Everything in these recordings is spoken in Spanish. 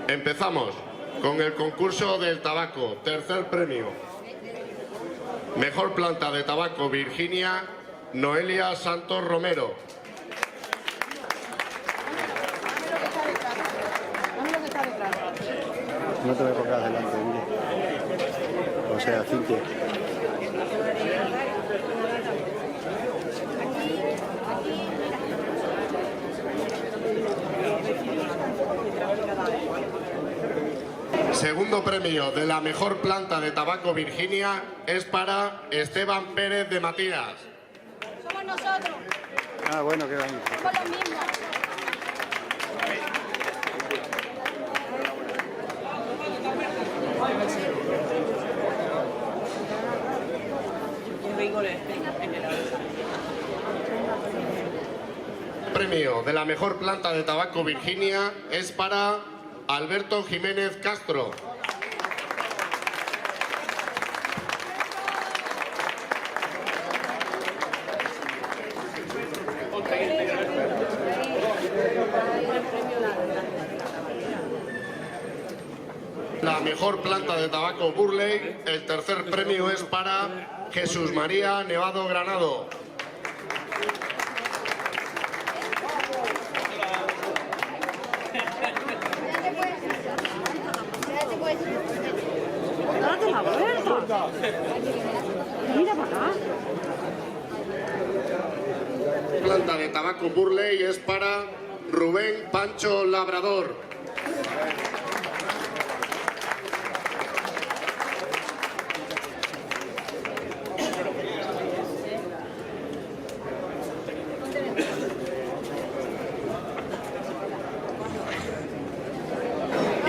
Empezamos con el concurso del tabaco. Tercer premio. Mejor planta de tabaco Virginia, Noelia Santos Romero. No te voy a colocar adelante, mire. O sea, Cintia. Segundo premio de la mejor planta de tabaco Virginia es para Esteban Pérez de Matías. Somos nosotros. Ah, bueno, qué bonito. Somos los mismos. Premio de la mejor planta de tabaco Virginia es para Alberto Jiménez Castro. La mejor planta de tabaco Burley, el tercer premio es para Jesús María Nevado Granado. ¡Date la vuelta! Mira para acá. Planta de tabaco Burley es para Rubén Pancho Labrador.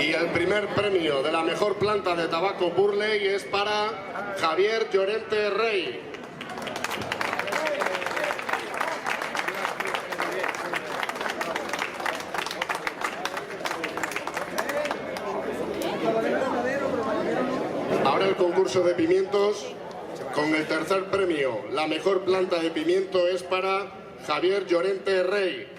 Y el primer premio de la mejor planta de tabaco Burley es para Javier Llorente Rey. Ahora el concurso de pimientos con el tercer premio. La mejor planta de pimiento es para Javier Llorente Rey.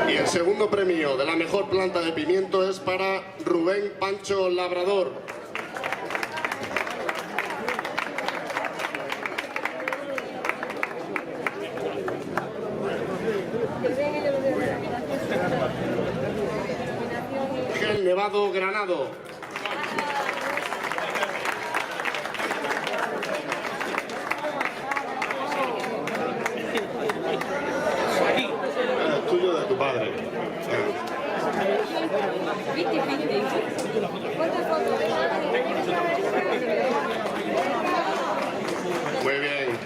Y el segundo premio de la mejor planta de pimiento es para Rubén Pancho Labrador. Gel Nevado Granado. Es tuyo de tu padre. Muy bien.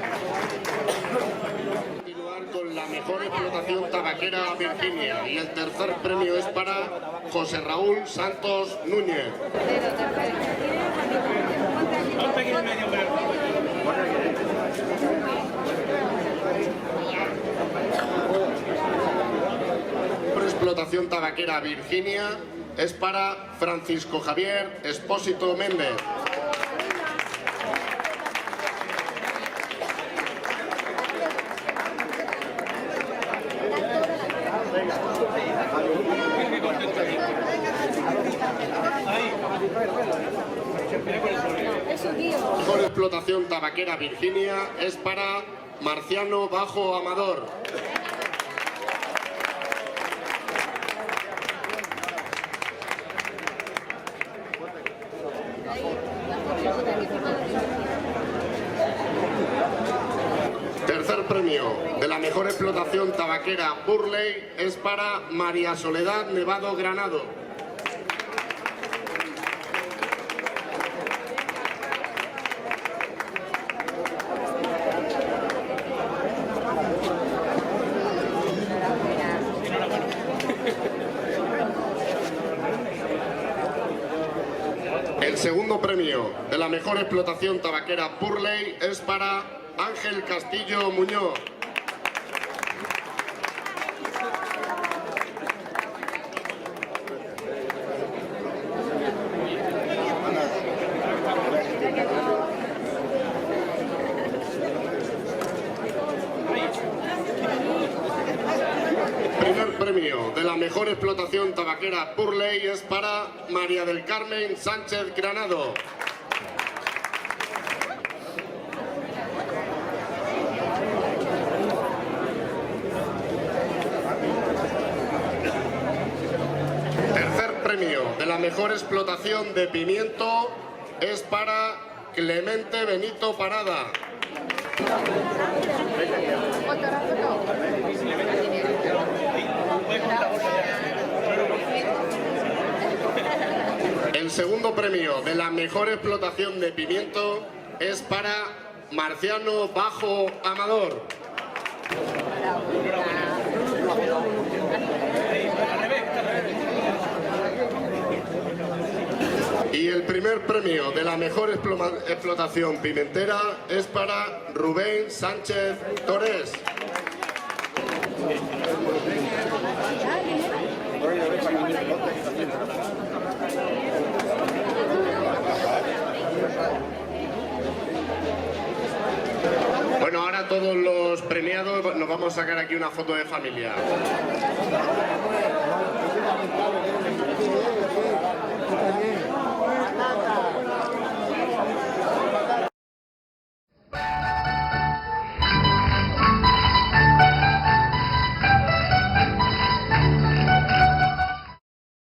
Continuar con la mejor explotación tabaquera Virginia y el tercer premio es para José Raúl Santos Núñez. Por explotación tabaquera Virginia es para Francisco Javier Expósito Méndez. Mejor explotación tabaquera Virginia es para Marciano Bajo Amador. Tercer premio de la mejor explotación tabaquera Burley es para María Soledad Nevado Granado. El segundo premio de la mejor explotación tabaquera Burley es para Ángel Castillo Muñoz. de la mejor explotación tabaquera por ley es para María del Carmen Sánchez Granado. Tercer premio de la mejor explotación de pimiento es para Clemente Benito Parada. El segundo premio de la mejor explotación de pimiento es para Marciano Bajo Amador. Y el primer premio de la mejor explotación pimentera es para Rubén Sánchez Torres. Bueno, ahora todos los premiados nos vamos a sacar aquí una foto de familia. Está bien.